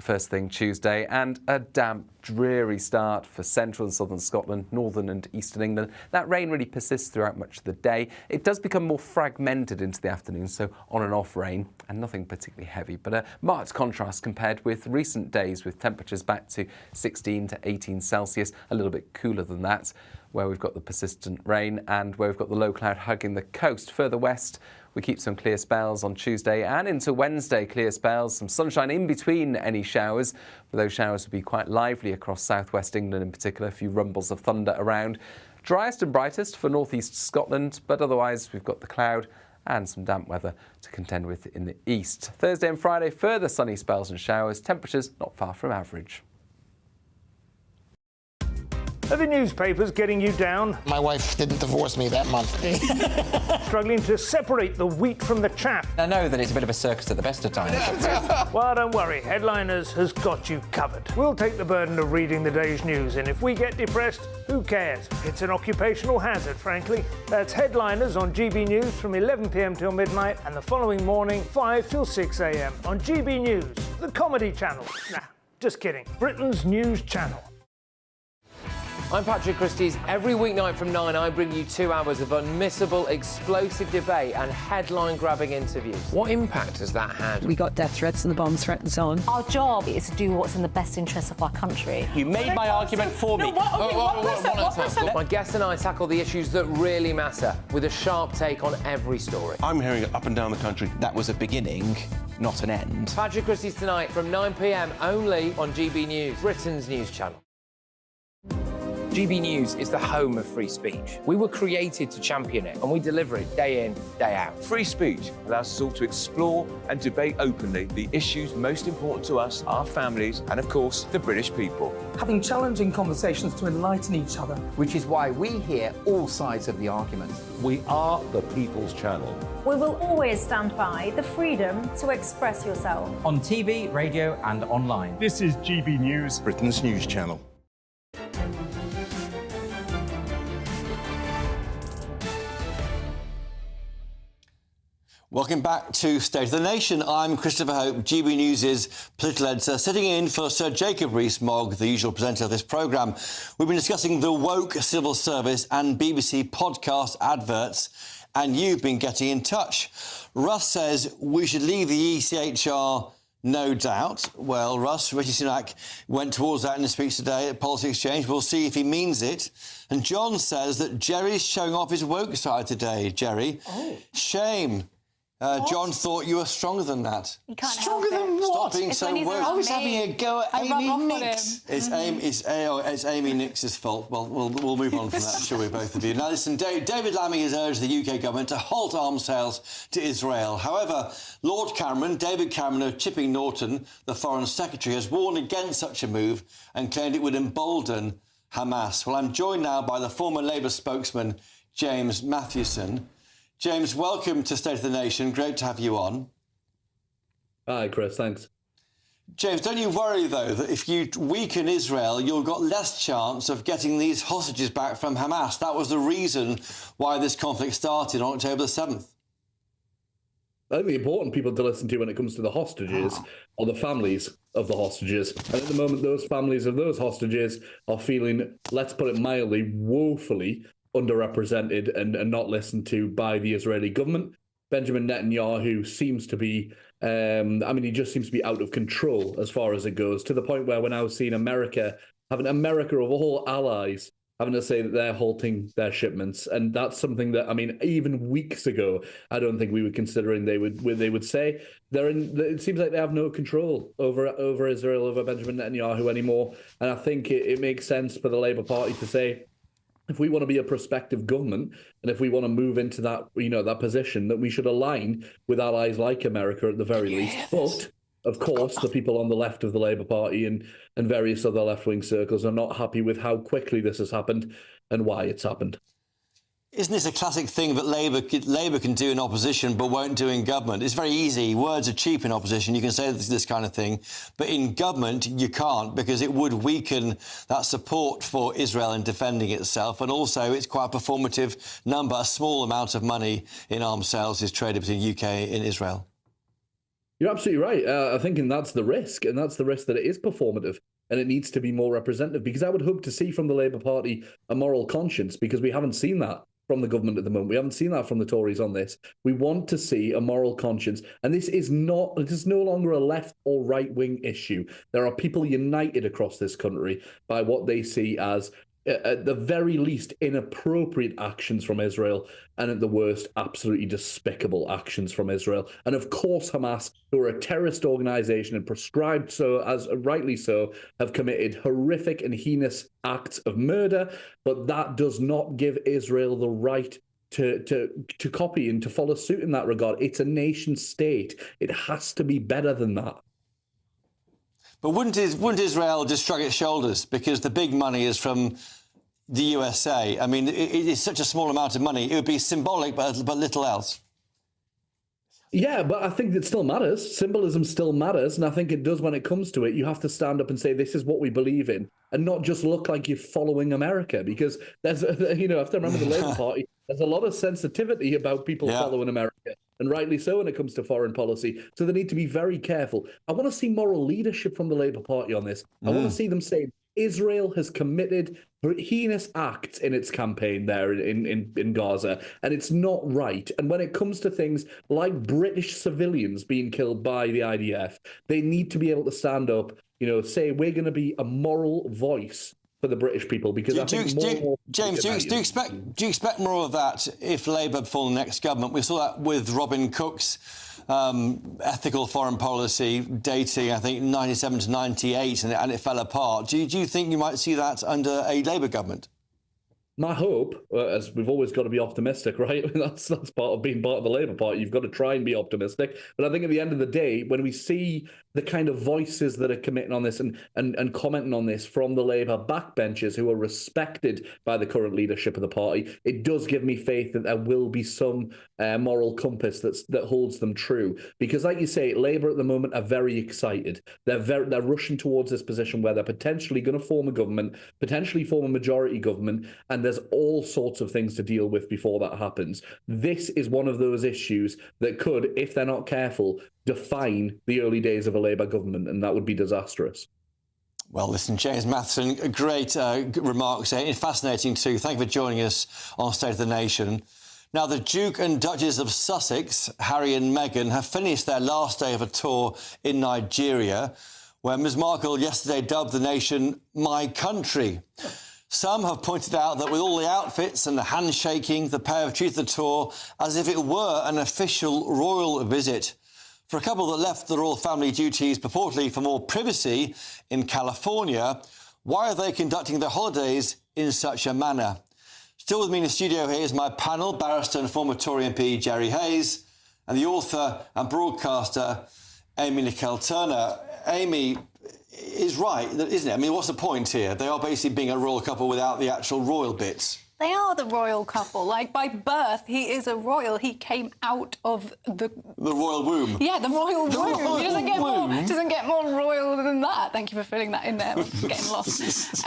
first thing Tuesday, and a damp, dreary start for central and southern Scotland, northern and eastern England. That rain really persists throughout much of the day. It does become more fragmented into the afternoon, so on and off rain, and nothing particularly heavy, but a marked contrast compared with recent days with temperatures back to 16 to 18 Celsius, a little bit cooler than that, where we've got the persistent rain and where we've got the low cloud hugging the coast. Further west, we keep some clear spells on Tuesday and into Wednesday, clear spells, some sunshine in between any showers, but those showers will be quite lively across southwest England in particular, a few rumbles of thunder around. Driest and brightest for northeast Scotland, but otherwise we've got the cloud and some damp weather to contend with in the east. Thursday and Friday, further sunny spells and showers, temperatures not far from average. Are the newspapers getting you down? My wife didn't divorce me that month. Struggling to separate the wheat from the chaff? I know that it's a bit of a circus at the best of times. Well, don't worry, Headliners has got you covered. We'll take the burden of reading the day's news, and if we get depressed, who cares? It's an occupational hazard, frankly. That's Headliners on GB News from 11 p.m. till midnight, and the following morning, 5 till 6 a.m. on GB News, the comedy channel. Nah, just kidding. Britain's news channel. I'm Patrick Christie's. Every weeknight from 9, I bring you 2 hours of unmissable, explosive debate and headline-grabbing interviews. What impact has that had? We got death threats and the bomb threat and so on. Our job is to do what's in the best interest of our country. You made my argument for me. My guests and I tackle the issues that really matter with a sharp take on every story. I'm hearing it up and down the country. That was a beginning, not an end. Patrick Christie's tonight from 9 p.m. only on GB News, Britain's news channel. GB News is the home of free speech. We were created to champion it, and we deliver it day in, day out. Free speech allows us all to explore and debate openly the issues most important to us, our families, and of course, the British people. Having challenging conversations to enlighten each other. Which is why we hear all sides of the argument. We are the People's Channel. We will always stand by the freedom to express yourself. On TV, radio and online. This is GB News, Britain's news channel. Welcome back to State of the Nation. I'm Christopher Hope, GB News' political editor, sitting in for Sir Jacob Rees-Mogg, the usual presenter of this programme. We've been discussing the woke civil service and BBC podcast adverts, and you've been getting in touch. Russ says we should leave the ECHR, no doubt. Well, Russ, Rishi Sunak went towards that in his speech today at Policy Exchange. We'll see if he means it. And John says that Jerry's showing off his woke side today, Jerry. Oh. Shame. John thought you were stronger than that. You can't Stronger than what? Stop being so woke. I was having a go at Amy Nix. It's Amy Nix's fault. Well, we'll move on from that, shall we, both of you? Now, listen, David Lammy has urged the UK government to halt arms sales to Israel. However, Lord Cameron, David Cameron of Chipping Norton, the Foreign Secretary, has warned against such a move and claimed it would embolden Hamas. Well, I'm joined now by the former Labour spokesman, James Mathewson. James, welcome to State of the Nation. Great to have you on. Hi, Chris. Thanks. James, don't you worry, though, that if you weaken Israel, you've got less chance of getting these hostages back from Hamas? That was the reason why this conflict started on October the 7th. I think the important people to listen to when it comes to the hostages are the families of the hostages. And at the moment, those families of those hostages are feeling, let's put it mildly, woefully underrepresented and not listened to by the Israeli government. Benjamin Netanyahu seems to be, he just seems to be out of control as far as it goes, to the point where we're now seeing America of all allies, having to say that they're halting their shipments. And that's something that, even weeks ago, I don't think we were considering they would say. It seems like they have no control over Israel, over Benjamin Netanyahu anymore. And I think it makes sense for the Labour Party to say, if we want to be a prospective government and if we want to move into that, that position, that we should align with allies like America at the very least. But, of course, the people on the left of the Labour Party and various other left-wing circles are not happy with how quickly this has happened and why it's happened. Isn't this a classic thing that Labour can do in opposition but won't do in government? It's very easy. Words are cheap in opposition. You can say this kind of thing. But in government, you can't, because it would weaken that support for Israel in defending itself. And also, it's quite a performative number. A small amount of money in arms sales is traded between UK and Israel. You're absolutely right. I think that's the risk. And that's the risk, that it is performative. And it needs to be more representative, because I would hope to see from the Labour Party a moral conscience, because we haven't seen that from the government at the moment. We haven't seen that from the Tories on this. We want to see a moral conscience. And this is no longer a left or right wing issue. There are people united across this country by what they see as, at the very least, inappropriate actions from Israel, and at the worst, absolutely despicable actions from Israel. And of course, Hamas, who are a terrorist organization and prescribed so, as rightly so, have committed horrific and heinous acts of murder. But that does not give Israel the right to copy and to follow suit in that regard. It's a nation state. It has to be better than that. But wouldn't Israel just shrug its shoulders, because the big money is from the USA? I mean, it is such a small amount of money. It would be symbolic, but little else. Yeah, but I think it still matters. Symbolism still matters, and I think it does when it comes to it. You have to stand up and say, this is what we believe in, and not just look like you're following America, because there's, you have to remember the Labour Party, there's a lot of sensitivity about people following America, and rightly so when it comes to foreign policy. So they need to be very careful. I want to see moral leadership from the Labour Party on this. I want to see them say, Israel has committed heinous acts in its campaign there in Gaza, and it's not right. And when it comes to things like British civilians being killed by the IDF, they need to be able to stand up, say, we're going to be a moral voice for the British people, because James, do you expect more of that if Labour form the next government? We saw that with Robin Cook's ethical foreign policy dating, I think, 97 to 98, and it fell apart. Do you think you might see that under a Labour government? My hope, as we've always got to be optimistic, right? That's part of being part of the Labour Party. You've got to try and be optimistic. But I think at the end of the day, when we see the kind of voices that are committing on this and commenting on this from the Labour backbenchers who are respected by the current leadership of the party, it does give me faith that there will be some moral compass that holds them true. Because, like you say, Labour at the moment are very excited. They're rushing towards this position where they're potentially going to form a government, potentially form a majority government, and there's all sorts of things to deal with before that happens. This is one of those issues that could, if they're not careful, define the early days of a Labour government, and that would be disastrous. Well, listen, James Matheson, a great remarks there. Fascinating too. Thank you for joining us on State of the Nation. Now, the Duke and Duchess of Sussex, Harry and Meghan, have finished their last day of a tour in Nigeria, where Ms Markle yesterday dubbed the nation "my country." Some have pointed out that with all the outfits and the handshaking, the pair have treated the tour as if it were an official royal visit. For a couple that left the royal family duties purportedly for more privacy in California, why are they conducting their holidays in such a manner? Still with me in the studio here is my panel, barrister and former Tory MP Jerry Hayes, and the author and broadcaster Amy Nicole-Turner. Amy is right, isn't it? I mean, what's the point here? They are basically being a royal couple without the actual royal bits. They are the royal couple. Like, by birth, he is a royal. He came out of the royal womb. Yeah, the royal womb. He doesn't get more royal than that. Thank you for filling that in there. I'm getting lost.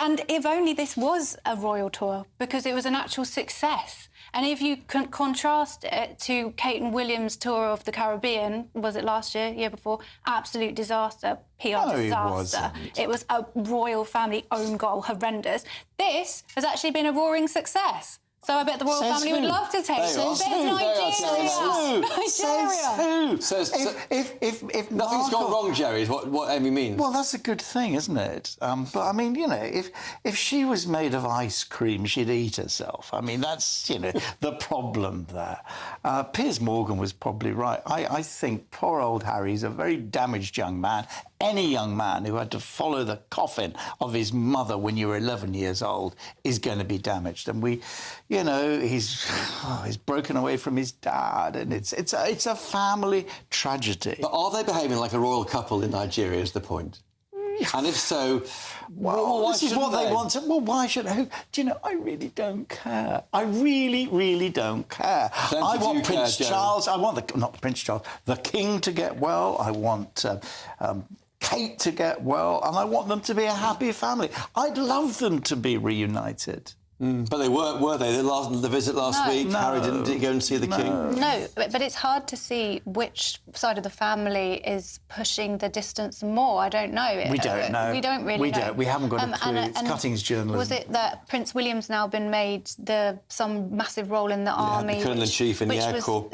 And if only this was a royal tour, because it was an actual success. And if you can contrast it to Kate and William's tour of the Caribbean, was it last year, year before? Absolute disaster, PR disaster. It was a royal family own goal, horrendous. This has actually been a roaring success. So I bet the royal family would love to take it. Nigeria. If nothing's gone wrong, Jerry, is what Amy means. Well, that's a good thing, isn't it? But I mean, you know, if she was made of ice cream, she'd eat herself. I mean, that's, you know, the problem there. Piers Morgan was probably right. I think poor old Harry's a very damaged young man. Any young man who had to follow the coffin of his mother when you were 11 years old is going to be damaged. And you know, he's broken away from his dad, and it's a family tragedy. But are they behaving like a royal couple in Nigeria is the point? And if so, well, this is what they want. Well, why should I? Do you know, I really don't care. I really, really don't care. I want Prince Charles. I want not Prince Charles, the King to get well. I want Kate to get well, and I want them to be a happy family. I'd love them to be reunited. But they weren't, were they? The visit last week, Harry didn't go and see the King. No, but it's hard to see which side of the family is pushing the distance more. I don't know. We don't know. We don't really know. We haven't got a clue. It's Cutting's journalism. Was it that Prince William's now been made some massive role in the army? The Colonel-in-Chief in the Air Corps.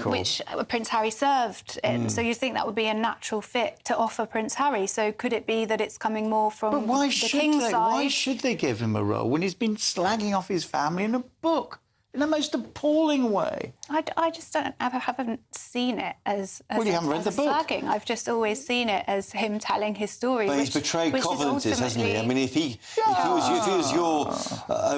Which Prince Harry served in. So you think that would be a natural fit to offer Prince Harry. So could it be that it's coming more from the King's side? Why should they give him a role when he's been slagging off his family in a book in the most appalling way? I just haven't seen it as well, you haven't read the book. Slagging. I've just always seen it as him telling his story. But he's betrayed confidences, hasn't he? I mean, if he was your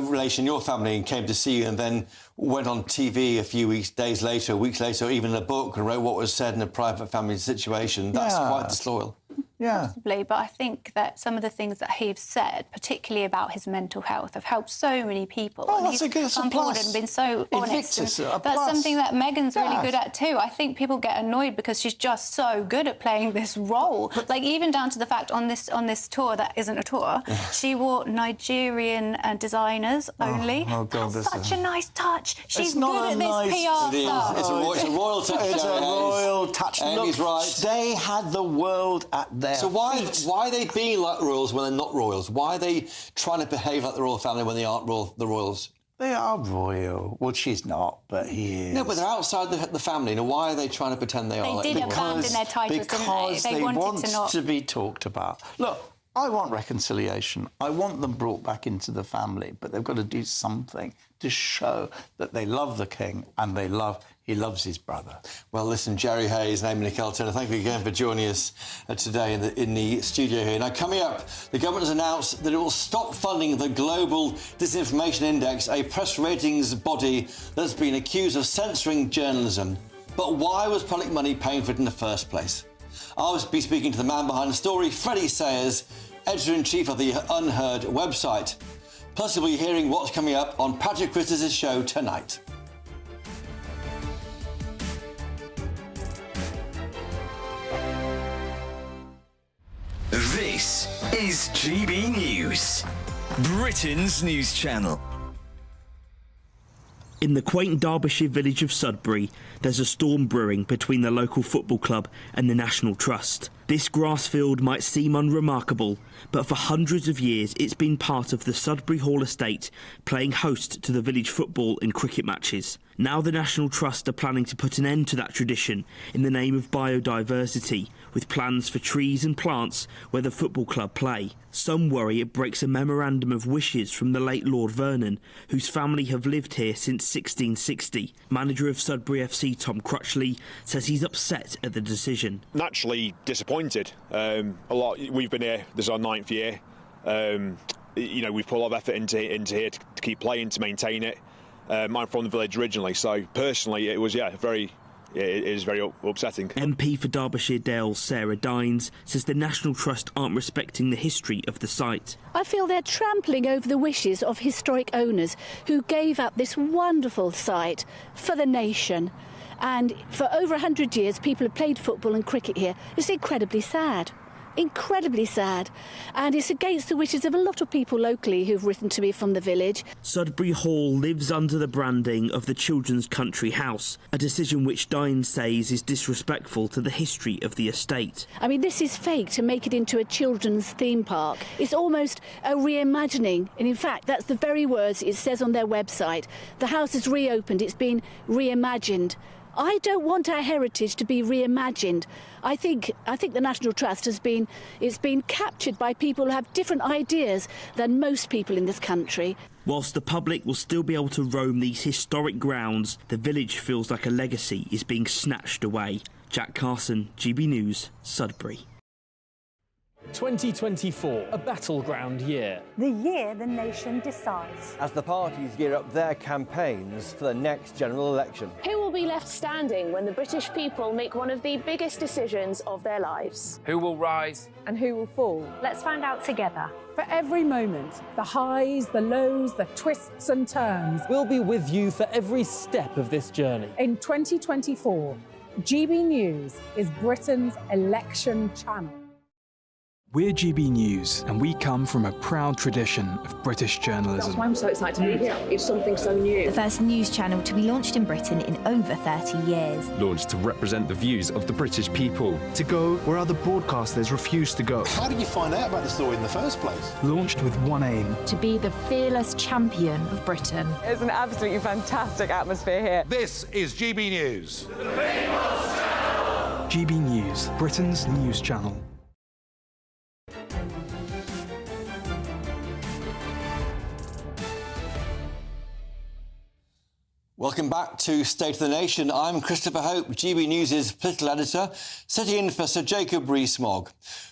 relation, your family, and came to see you and then went on TV a few weeks later, or even in a book and wrote what was said in a private family situation, that's quite disloyal. Yeah. Possibly, but I think that some of the things that he's said, particularly about his mental health, have helped so many people. Oh, that's a plus. And been so honest. That's something that Meghan's really good at too. I think people get annoyed because she's just so good at playing this role. Like, even down to the fact on this tour that isn't a tour, she wore Nigerian designers only. Oh God, that's such a nice touch. She's good at this PR stuff. It's a royal touch. It's a royal touch. Amy's right. They had the world at their So why are they being like royals when they're not royals? Why are they trying to behave like the royal family when they aren't the royals? They are royal. Well, she's not, but he is. No, but they're outside the family. Now, why are they trying to pretend they are? They did abandon their titles, because didn't they? They want to not to be talked about. Look, I want reconciliation. I want them brought back into the family, but they've got to do something to show that they love the King and they love He loves his brother. Well, listen, Jerry Hayes and Amy Nicole Turner, thank you again for joining us today in the studio here. Now, coming up, the government has announced that it will stop funding the Global Disinformation Index, a press ratings body that's been accused of censoring journalism. But why was public money paying for it in the first place? I'll be speaking to the man behind the story, Freddie Sayers, editor-in-chief of the Unheard website. Plus, you'll be hearing what's coming up on Patrick Christie's show tonight. This is GB News, Britain's news channel. In the quaint Derbyshire village of Sudbury, there's a storm brewing between the local football club and the National Trust. This grass field might seem unremarkable, but for hundreds of years it's been part of the Sudbury Hall estate, playing host to the village football and cricket matches. Now the National Trust are planning to put an end to that tradition in the name of biodiversity, with plans for trees and plants where the football club play. Some worry it breaks a memorandum of wishes from the late Lord Vernon, whose family have lived here since 1660. Manager of Sudbury FC Tom Crutchley says he's upset at the decision. Naturally disappointed. We've been here, this is our 9th year. We've put a lot of effort into here to keep playing, to maintain it. I'm from the village originally, so personally it was, it is very upsetting. MP for Derbyshire Dale Sarah Dines says the National Trust aren't respecting the history of the site. I feel they're trampling over the wishes of historic owners who gave up this wonderful site for the nation. And for over 100 years, people have played football and cricket here. It's incredibly sad. Incredibly sad, and it's against the wishes of a lot of people locally who've written to me from the village. Sudbury Hall lives under the branding of the Children's Country House, a decision which Dines says is disrespectful to the history of the estate. I mean, this is fake to make it into a children's theme park. It's almost a reimagining, and in fact that's the very words it says on their website. The house is reopened, it's been reimagined. I don't want our heritage to be reimagined. I think the National Trust has been captured by people who have different ideas than most people in this country. Whilst the public will still be able to roam these historic grounds, the village feels like a legacy is being snatched away. Jack Carson, GB News, Sudbury. 2024, a battleground year. The year the nation decides. As the parties gear up their campaigns for the next general election. Who will be left standing when the British people make one of the biggest decisions of their lives? Who will rise? And who will fall? Let's find out together. For every moment, the highs, the lows, the twists and turns. We'll be with you for every step of this journey. In 2024, GB News is Britain's election channel. We're GB News, and we come from a proud tradition of British journalism. That's why I'm so excited to be here. It's something so new. The first news channel to be launched in Britain in over 30 years. Launched to represent the views of the British people. To go where other broadcasters refuse to go. How did you find out about the story in the first place? Launched with one aim. To be the fearless champion of Britain. It's an absolutely fantastic atmosphere here. This is GB News. GB News, Britain's news channel. Welcome back to State of the Nation. I'm Christopher Hope, GB News' political editor, sitting in for Sir Jacob Rees-Mogg.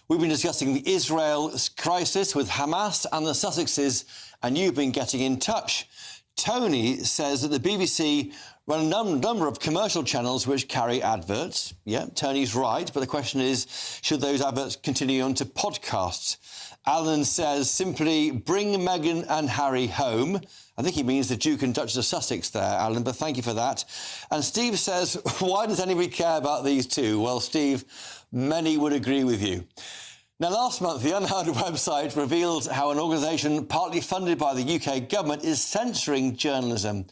We've been discussing the Israel crisis with Hamas and the Sussexes, and you've been getting in touch. Tony says that the BBC run a number of commercial channels which carry adverts. Yeah, Tony's right, but the question is, should those adverts continue on to podcasts? Alan says, simply bring Meghan and Harry home. I think he means the Duke and Duchess of Sussex there, Alan, but thank you for that. And Steve says, why does anybody care about these two? Well, Steve, many would agree with you. Now, last month, the Unheard website revealed how an organisation partly funded by the UK government is censoring journalism.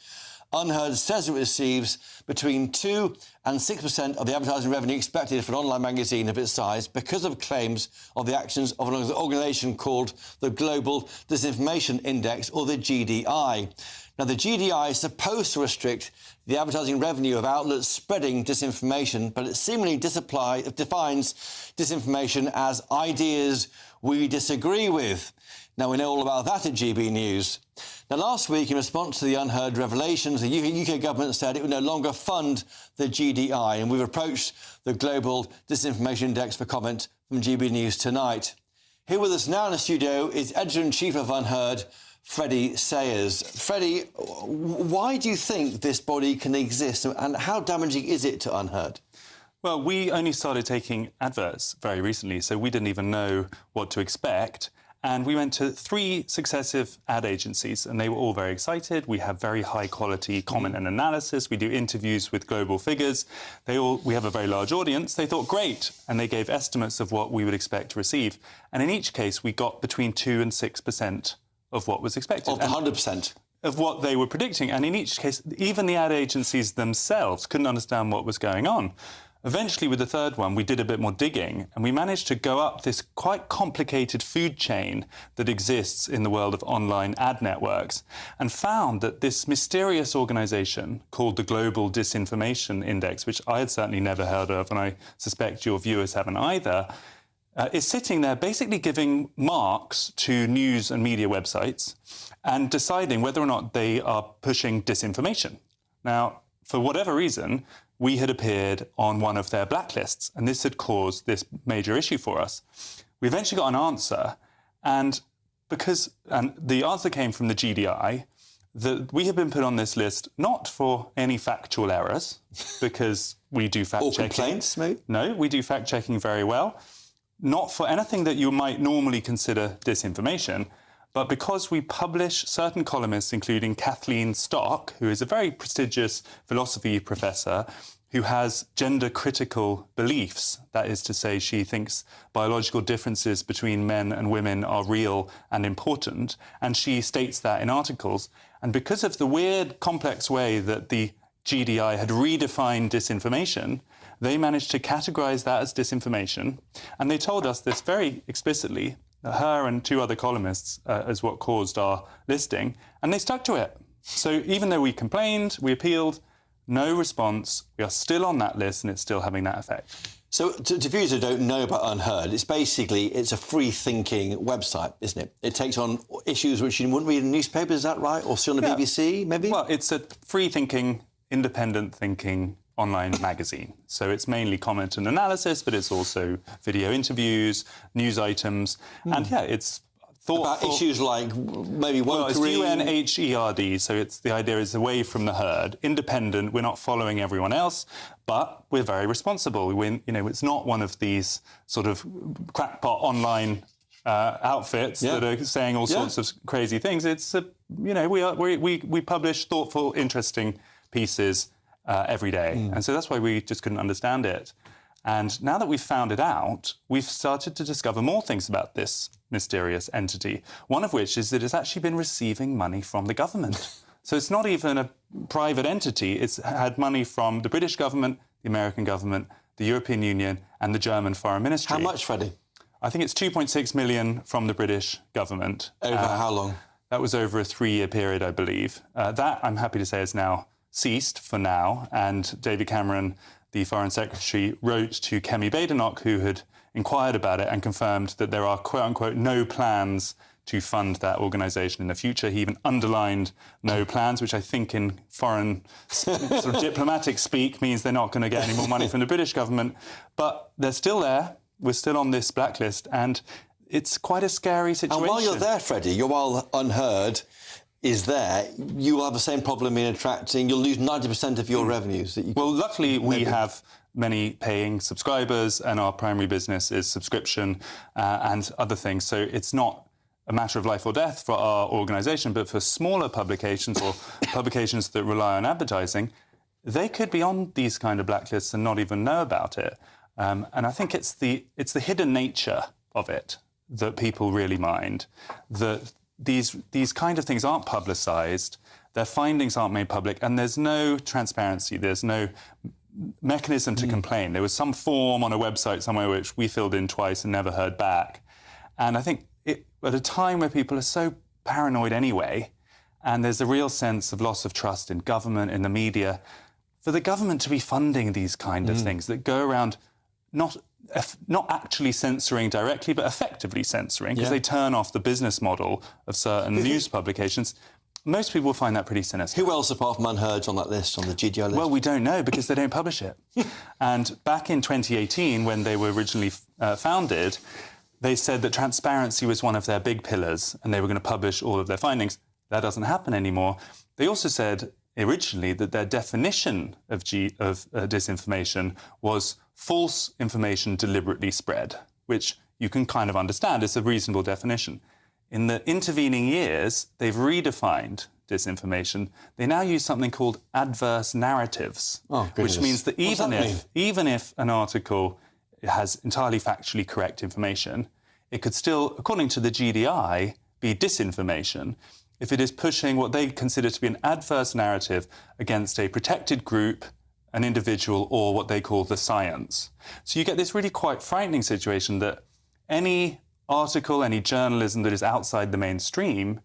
Unheard says it receives between £2 and 6% of the advertising revenue expected for an online magazine of its size because of claims of the actions of an organisation called the Global Disinformation Index, or the GDI. Now, the GDI is supposed to restrict the advertising revenue of outlets spreading disinformation, but it seemingly defines disinformation as ideas we disagree with. Now, we know all about that at GB News. Now, last week, in response to the unheard revelations, the UK government said it would no longer fund the GDI, and we've approached the Global Disinformation Index for comment from GB News tonight. Here with us now in the studio is Editor-in-Chief of Unheard, Freddie Sayers. Freddie, why do you think this body can exist, and how damaging is it to Unheard? Well, we only started taking adverts very recently, so we didn't even know what to expect. And we went to 3 successive ad agencies, and they were all very excited. We have very high-quality comment and analysis. We do interviews with global figures. We have a very large audience. They thought, great, and they gave estimates of what we would expect to receive. And in each case, we got between 2 and 6% of what was expected. Of the 100%? Of what they were predicting. And in each case, even the ad agencies themselves couldn't understand what was going on. Eventually, with the third one, we did a bit more digging, and we managed to go up this quite complicated food chain that exists in the world of online ad networks, and found that this mysterious organisation called the Global Disinformation Index, which I had certainly never heard of, and I suspect your viewers haven't either, is sitting there basically giving marks to news and media websites and deciding whether or not they are pushing disinformation. Now, for whatever reason, we had appeared on one of their blacklists, and this had caused this major issue for us. We eventually got an answer, and the answer came from the GDI, that we had been put on this list not for any factual errors, because we do fact-checking. Or complaints, maybe? No, we do fact-checking very well. Not for anything that you might normally consider disinformation, but because we publish certain columnists, including Kathleen Stock, who is a very prestigious philosophy professor who has gender-critical beliefs. That is to say, she thinks biological differences between men and women are real and important, and she states that in articles. And because of the weird, complex way that the GDI had redefined disinformation, they managed to categorise that as disinformation, and they told us this very explicitly, her and 2 other columnists, as what caused our listing, and they stuck to it. So even though we complained, we appealed, no response, we are still on that list, and it's still having that effect. So to viewers who don't know about Unheard, it's a free-thinking website, isn't it? It takes on issues which you wouldn't read in newspapers, is that right? Or see on the BBC, maybe? Well, it's a free-thinking, independent thinking online magazine. So it's mainly comment and analysis, but it's also video interviews, news items, and it's thoughtful. About issues like maybe Well, it's UNHERD, so the idea is away from the herd, independent, we're not following everyone else, but we're very responsible. It's not one of these sort of crackpot online outfits that are saying all sorts of crazy things. It's, we publish thoughtful, interesting pieces every day. And so that's why we just couldn't understand it. And now that we've found it out, we've started to discover more things about this mysterious entity, one of which is that it's actually been receiving money from the government. So it's not even a private entity. It's had money from the British government, the American government, the European Union, and the German Foreign Ministry. How much, Freddie? I think it's 2.6 million from the British government. Over how long? That was over a 3-year period, I believe. That, I'm happy to say, is now ceased for now, and David Cameron, the Foreign Secretary, wrote to Kemi Badenoch, who had inquired about it and confirmed that there are, quote-unquote, no plans to fund that organisation in the future. He even underlined no plans, which I think in foreign sort of diplomatic speak means they're not going to get any more money from the British government. But they're still there. We're still on this blacklist, and it's quite a scary situation. And while you're there, Freddie, while Unheard is there, you will have the same problem in attracting, you'll lose 90% of your revenues. Well, luckily we have many paying subscribers, and our primary business is subscription and other things. So it's not a matter of life or death for our organisation, but for smaller publications or publications that rely on advertising, they could be on these kind of blacklists and not even know about it. And I think it's the hidden nature of it that people really mind, that these kind of things aren't publicised, their findings aren't made public, and there's no transparency, there's no mechanism to complain. There was some form on a website somewhere which we filled in twice and never heard back. And I think at a time where people are so paranoid anyway, and there's a real sense of loss of trust in government, in the media, for the government to be funding these kind of things that go around not actually censoring directly, but effectively censoring, because they turn off the business model of certain news publications. Most people find that pretty sinister. Who else apart from Unheard's on that list, on the GDO list? Well, we don't know because they don't publish it. And back in 2018, when they were originally founded, they said that transparency was one of their big pillars and they were going to publish all of their findings. That doesn't happen anymore. They also said originally that their definition of disinformation was false information deliberately spread, which you can kind of understand. It's a reasonable definition. In the intervening years, they've redefined disinformation. They now use something called adverse narratives, which means that even if an article has entirely factually correct information, it could still, according to the GDI, be disinformation if it is pushing what they consider to be an adverse narrative against a protected group, an individual, or what they call the science. So you get this really quite frightening situation that any article, any journalism that is outside the mainstream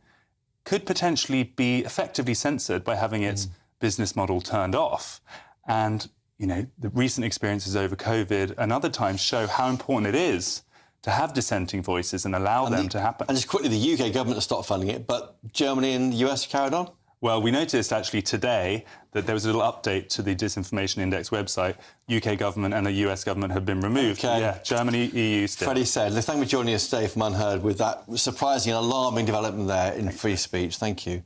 could potentially be effectively censored by having its business model turned off. And, you know, the recent experiences over COVID and other times show how important it is to have dissenting voices and allow them to happen. And just quickly, the UK government has stopped funding it, but Germany and the US carried on? Well, we noticed actually today that there was a little update to the Disinformation Index website. UK government and the US government have been removed. Okay. Yeah, Germany, EU still. Freddie said, thank you for joining us today from Unheard with that surprising and alarming development there in free speech. Thank you.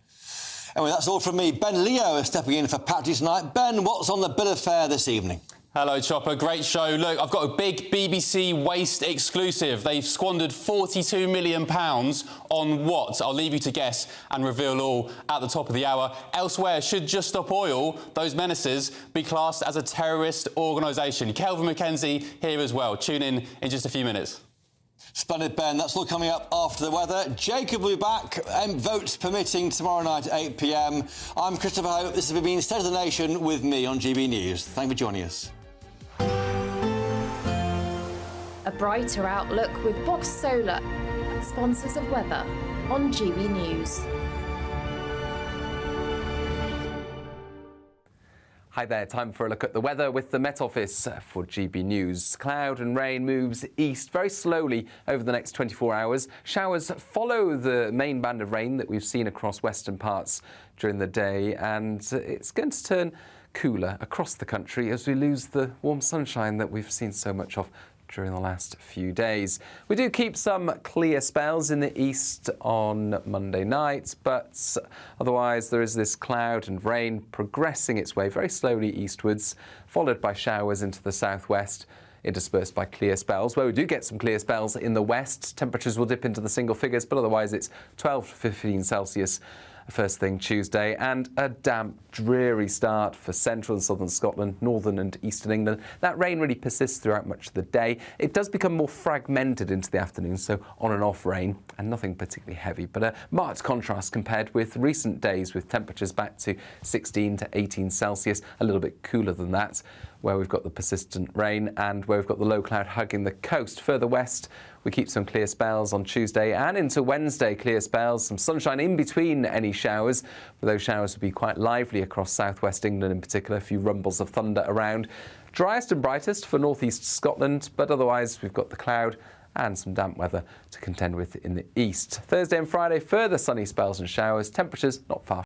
Anyway, that's all from me. Ben Leo is stepping in for Patrick tonight. Ben, what's on the bill of fare this evening? Hello, Chopper. Great show. Look, I've got a big BBC Waste exclusive. They've squandered £42 million on what? I'll leave you to guess and reveal all at the top of the hour. Elsewhere, should Just Stop Oil, those menaces, be classed as a terrorist organisation? Kelvin McKenzie here as well. Tune in just a few minutes. Splendid, Ben. That's all coming up after the weather. Jacob will be back, votes permitting, tomorrow night at 8 p.m. I'm Christopher Hope. This has been State of the Nation with me on GB News. Thank you for joining us. A brighter outlook with Box Solar, sponsors of weather on GB News. Hi there, time for a look at the weather with the Met Office for GB News. Cloud and rain moves east very slowly over the next 24 hours. Showers follow the main band of rain that we've seen across western parts during the day, and it's going to turn cooler across the country as we lose the warm sunshine that we've seen so much of during the last few days. We do keep some clear spells in the east on Monday night, but otherwise there is this cloud and rain progressing its way very slowly eastwards, followed by showers into the southwest, interspersed by clear spells. Where we do get some clear spells in the west, temperatures will dip into the single figures, but otherwise it's 12 to 15 Celsius first thing Tuesday, and a damp, dreary start for central and southern Scotland, northern and eastern England. That rain really persists throughout much of the day. It does become more fragmented into the afternoon, so on and off rain, and nothing particularly heavy, but a marked contrast compared with recent days with temperatures back to 16 to 18 Celsius, a little bit cooler than that, where we've got the persistent rain and where we've got the low cloud hugging the coast. Further west, we keep some clear spells on Tuesday and into Wednesday, clear spells, some sunshine in between any showers, but those showers will be quite lively across southwest England in particular, a few rumbles of thunder around. Driest and brightest for northeast Scotland, but otherwise we've got the cloud and some damp weather to contend with in the east. Thursday and Friday, further sunny spells and showers, temperatures not far